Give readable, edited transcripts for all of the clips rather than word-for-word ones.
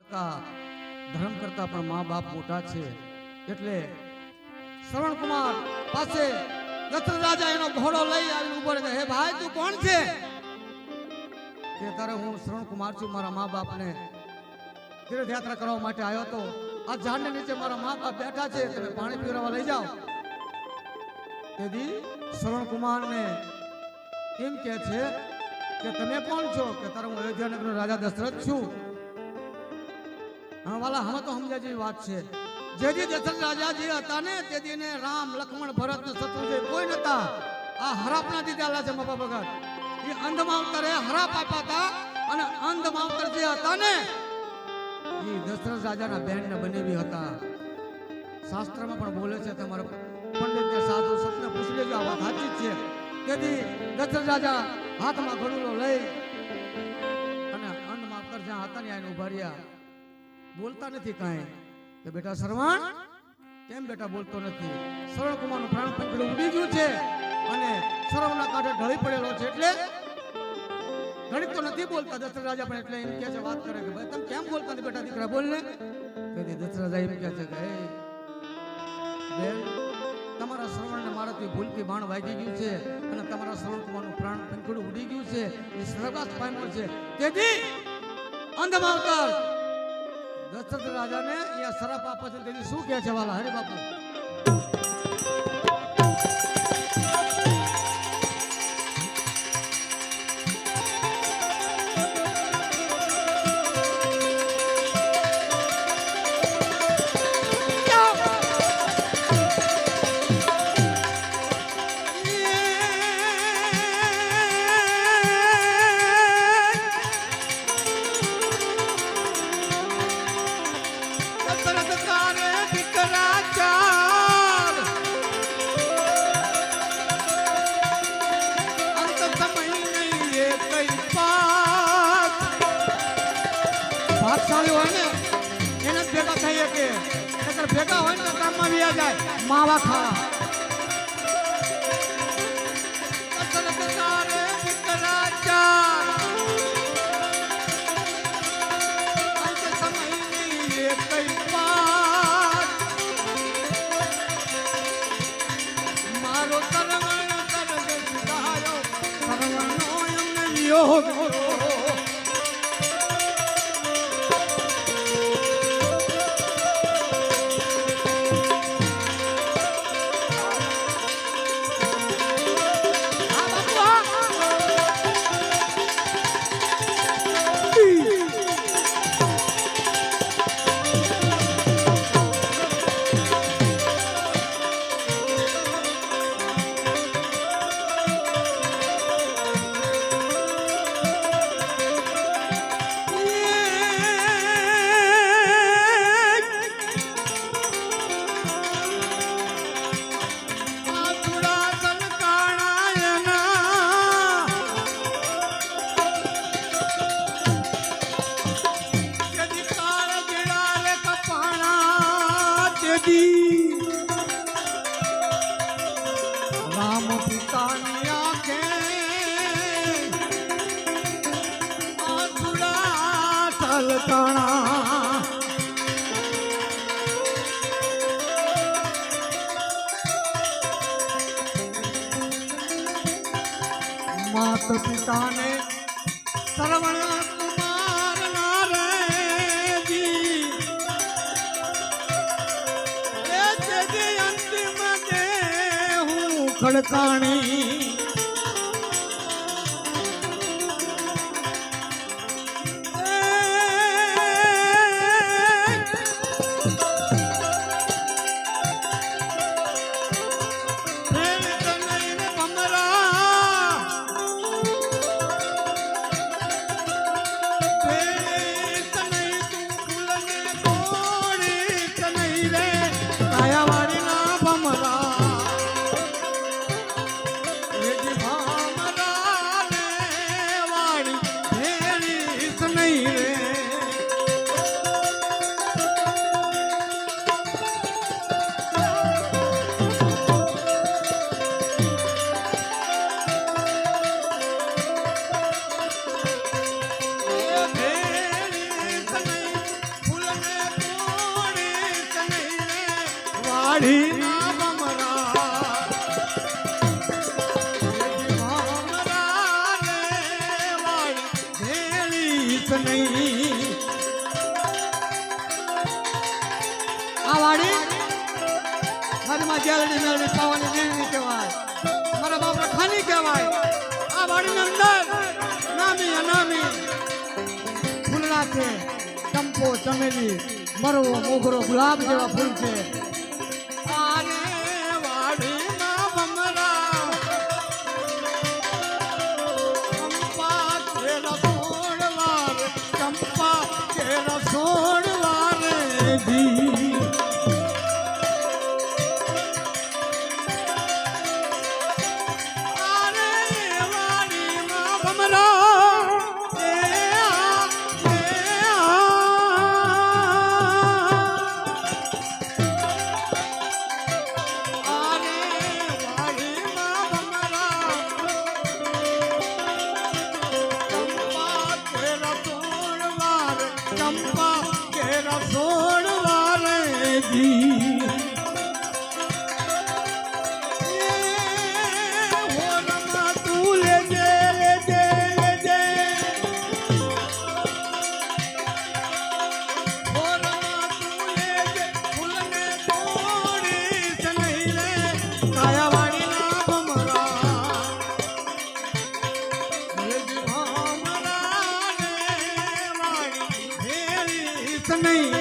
કરતા ધર્મ કરતા પણ મા બાપ મોટા છે એટલે શ્રવણ કુમાર પાસે દશરથ રાજા એનો ઘોડો લઈ આવીને ઉભો રહે. હે ભાઈ તું કોણ છે? કે તારે હું શ્રવણ કુમાર છું, મારા મા બાપને તીર્થયાત્રા કરવા માટે આવ્યો હતો. આ ઝાડને નીચે મારા મા બાપ બેઠા છે, તમે પાણી પીવડાવવા લઈ જાઓ. તેથી શ્રવણ કુમારને એમ કહે છે કે તમે કોણ છો? કે તારે હું અયોધ્યાનગરનો રાજા દશરથ છું. હા વાલા, હવે તો સમજ્યા જેવી વાત છે. જેથી દશરથ રાજાજી હતા ને તેથી ને રામ લક્ષ્મણ ભરત ને શત્રુંજય કોઈ નતા. આ હરાપના દીધેલા છે બાપા ભગત. એ અંધ માવતરે હરાપ આપ્યા હતા અને અંધ માવતર જે હતા ને એ દશરથ રાજાના બેન ને બનેવી હતા. શાસ્ત્રમાં પણ બોલે છે, તમારે પંડિત ને સાધુ સપને પૂછી લેજો, આ વાત સાચી જ છે. તેથી દશરથ રાજા હાથમાં ઘડુલો લઈ અને અંધ માવતર જ્યાં હતા ને એને ઉભા રહ્યા. બોલતા નથી કાંઈ. કે બેટા શ્રવણ, કેમ બેટા બોલતો નથી? શ્રવણ કુમારનું પ્રાણ પંખડું ઉડી ગયું છે અને શ્રવણના કાંઠે ઢળી પડેલો છે એટલે ઘડીક તો નથી બોલતા. દશરથ રાજા પણ એટલે એમ કહે છે, વાત કરે કે ભાઈ તમે કેમ બોલતા નથી બેટા દીકરા, બોલ ને. તેથી દશરથ રાજા એમ કહે છે કે હે બેન, તમારા શ્રવણને મારાથી ભૂલથી બાણ વાગી ગયું છે અને તમારા શ્રવણ કુમારનું પ્રાણ પંખડું ઉડી ગયું છે, એ સ્વર્ગવાસ પામ્યો છે. તેથી અંધ માવતર દશરથ રાજાને અહીંયા શરાપ આપે છે. તેથી શું કહે છે વાલા હરે બાપુ? ભાગશાળી હોય ને એને જ ભેગા થઈ શકે, નકર ભેગા હોય ને કામમાં વ્યા જાય માવા ખાવા. મારો રામ પિતાની આંખે આંસુડા છલકાણા. માત પિતાને શ્રવણ કુમાર ના રેજી અંતિમ દે હું ખડકાણી. નહીં. આ વાડી મારીમાં જેલડી મેલડી પાવાની વીરણી કહેવાય. મારા બાપ રખાની કહેવાય. આ વાડીની અંદર નામી અનામી ફૂલડા છે. ચંપો ચમેલી મરવો મોગરો ગુલાબ જેવા ફૂલ છે. આને વાડીમાં ભમરા ચંપા કેરા છોડવા રે, ચંપા કેરા છોડવા રે જી. આને વાડીમાં ભમરા ચંપા કેરા છોડવા રે જી. હોરમાં તું લેજે લેજે લેજે, હોરમાં તું લેજે, ફૂલને તોડીશ નહીં રે કાયાવાડીના ભમરા. લેજે ભમરા રે વાડી નહીં.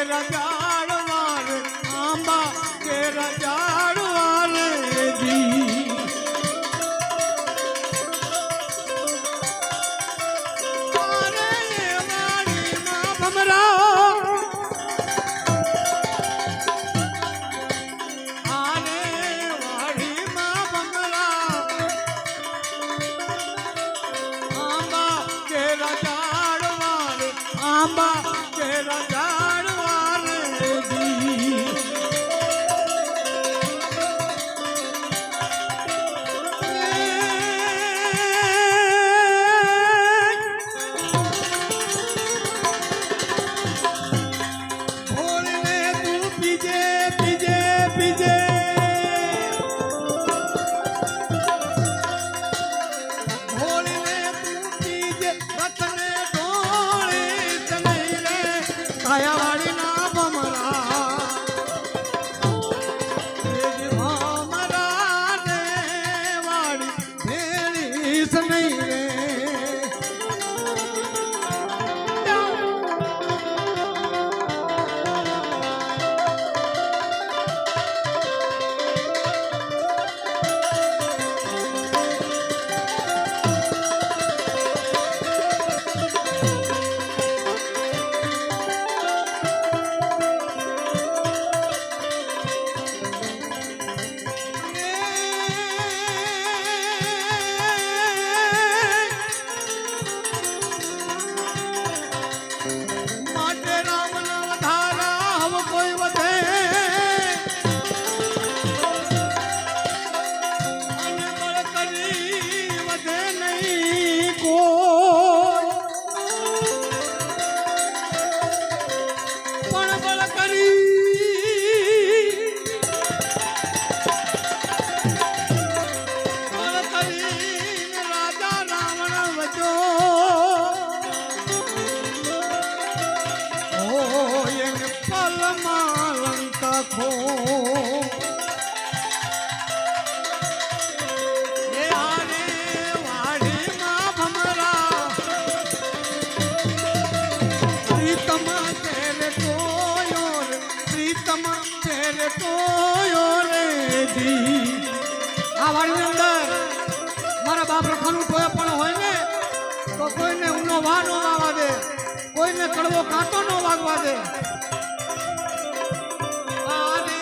રજાડવા રે આંબા કે રજાડવા રે જી. આને વાડીમાં ભમરા, આને વાડીમાં ભમરા આંબા કે રજાડવા રે, આંબા કે રજાડવા રે જી. ભોળને તું પીજે પીજે પીજે, ભોળને તું પીજે, રથને ઢોળીશ નહીં રે કાયાવાડીના ભમરા. ભમરા ને વાડી ભેળીશ નહીં રે. માટે રામના વધારા હવે કોઈ વધે, અને બળકરી વધે નહીં કોઈ, પણ બળકરી બળકરીને રાજા રાવણ વજો. પલમાલંકા ખો એ આને વાડીમાં ભમરા પ્રીતમ તેરે ટોયો રે, પ્રીતમ તેરે ટોયો રે જી. આ વાડીની અંદર મારા બાપ રખાનું કોઈ પણ હોય ને તો કોઈને ઊનો વા ન વાવા દે, કોઈને કડવો કાંટો ન વાગવા દે. આને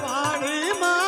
વાડીમાં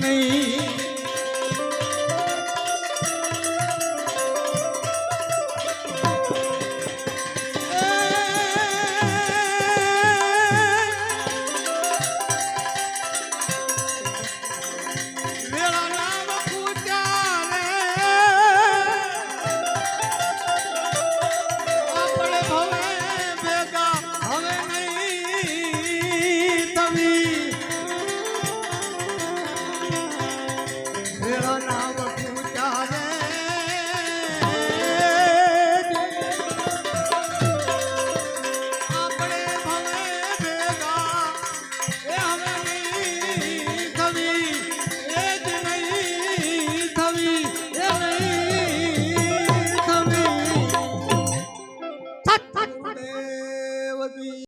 નહીં. એ જ નહીં થવી એ નહીં